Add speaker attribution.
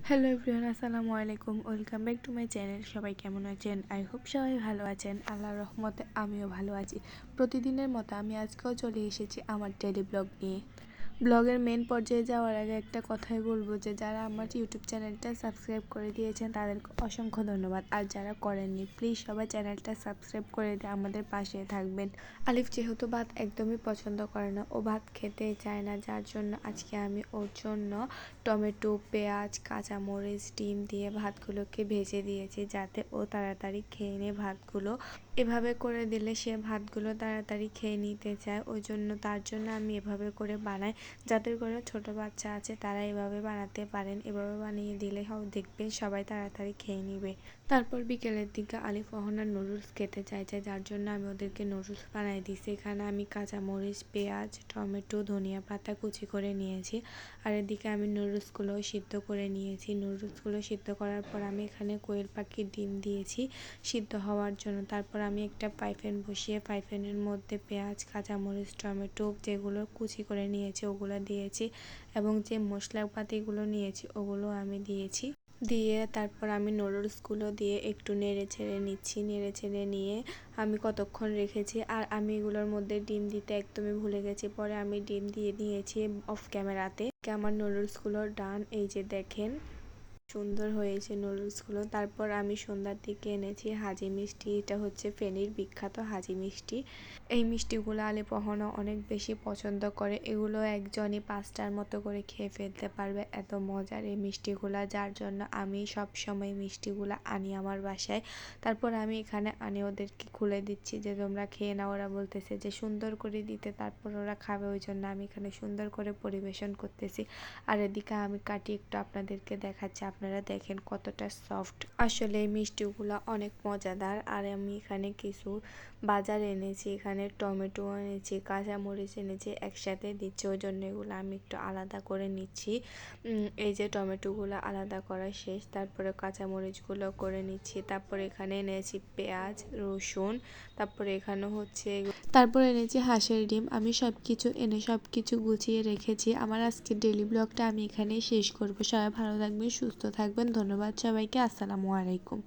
Speaker 1: Hello everyone, আসসালামু আলাইকুম। Welcome back to my channel. সবাই কেমন আছেন? আই হোপ সবাই ভালো আছেন। আল্লাহর রহমতে আমিও ভালো আছি। প্রতিদিনের মতো আমি আজকেও চলে এসেছি আমার ডেইলি ব্লগ নিয়ে। ব্লগের মেন পর্যায়ে যাওয়ার আগে একটা কথাই বলবো যে যারা আমার ইউটিউব চ্যানেলটা সাবস্ক্রাইব করে দিয়েছেন তাদেরকে অসংখ্য ধন্যবাদ। আর যারা করেননি প্লিজ সবাই চ্যানেলটা সাবস্ক্রাইব করে দিয়ে আমাদের পাশে থাকবেন। আলিফ যেহেতু ভাত একদমই পছন্দ করে না, ও ভাত খেতেই চায় না, যার জন্য আজকে আমি ওর জন্য টমেটো, পেঁয়াজ, কাঁচামরিচ, ডিম দিয়ে ভাতগুলোকে ভেজে দিয়েছি যাতে ও তাড়াতাড়ি খেয়ে নেয় ভাতগুলো। এভাবে করে দিলে সে ভাতগুলো তাড়াতাড়ি খেয়ে নিতে চায়, ওই জন্য তার জন্য আমি এভাবে করে বানাই। যাদের ঘরে ছোট বাচ্চা আছে তারা এভাবে বানাতে পারেন। এভাবে বানিয়ে দিলে দেখবেন সবাই তাড়াতাড়ি খেয়ে নিবে। তারপর বিকেলের দিকে আলিফ অহনা নুডলস খেতে চাইছে, যার জন্য আমি ওদেরকে নুডলস বানাই দিয়েছি। এখানে আমি কাঁচামরিচ, পেঁয়াজ, টমেটো, ধনিয়া পাতা কুচি করে নিয়েছি। আর এদিকে আমি নুডলসগুলো সিদ্ধ করে নিয়েছি। নুডলসগুলো সিদ্ধ করার পর আমি এখানে কোয়েল পাখির ডিম দিয়েছি সিদ্ধ হওয়ার জন্য। তারপর আমি একটা ফ্রাই বসিয়ে ফ্রাই মধ্যে পেঁয়াজ, কাঁচামরিচ, টমেটো যেগুলো কুচি করে নিয়েছি ওগুলো দিয়েছি এবং যে মশলাপাতিগুলো নিয়েছি ওগুলো আমি দিয়েছি। দিয়ে তারপর আমি নুডলসগুলো দিয়ে একটু নেড়ে ছেড়ে নিচ্ছি। নেড়ে ছেড়ে নিয়ে আমি কতক্ষণ রেখেছি। আর আমি এগুলোর মধ্যে ডিম দিতে একদমই ভুলে গেছি, পরে আমি ডিম দিয়ে নিয়েছি অফ ক্যামেরাতে। আমার নুডলসগুলো ডান, এই যে দেখেন সুন্দর হয়েছে নুডলসগুলো। তারপর আমি সন্ধ্যার দিকে এনেছি হাজি মিষ্টি। এটা হচ্ছে ফেনীর বিখ্যাত হাজি মিষ্টি। এই মিষ্টিগুলো আলিফ অহনা অনেক বেশি পছন্দ করে। এগুলো একজনই 5টার মতো করে খেয়ে ফেলতে পারবে, এত মজার এই মিষ্টিগুলা, যার জন্য আমি সব সময় মিষ্টিগুলো আনি আমার বাসায়। তারপর আমি এখানে আনি ওদেরকে খুলে দিচ্ছি যে তোমরা খেয়ে নাও। ওরা বলতেছে যে সুন্দর করে দিতে, তারপর ওরা খাবে, ওই জন্য আমি এখানে সুন্দর করে পরিবেশন করতেছি। আর এদিকে আমি কাটি একটু আপনাদেরকে দেখাচ্ছি, আপনারা দেখেন কতটা সফট। আসলে এই মিষ্টিগুলো অনেক মজাদার। আর আমি এখানে কিছু বাজার এনেছি, এখানে টমেটো এনেছি, কাঁচামরিচ এনেছি, একসাথে দিচ্ছি, ওই জন্য এগুলো আমি একটু আলাদা করে নিচ্ছি। এই যে টমেটোগুলো আলাদা করা শেষ, তারপরে কাঁচামরিচগুলো করে নিচ্ছি। তারপরে এখানে এনেছি পেঁয়াজ, রসুন, তারপরে এখানে হচ্ছে তারপর এনেছি হাঁসের ডিম। আমি সব কিছু এনে সব কিছু গুছিয়ে রেখেছি। আমার আজকের ডেইলি ব্লগটা আমি এখানেই শেষ করব। সবাই ভালো থাকবেন, সুস্থ থাকবেন। ধন্যবাদ সবাইকে। আসসালামু আলাইকুম।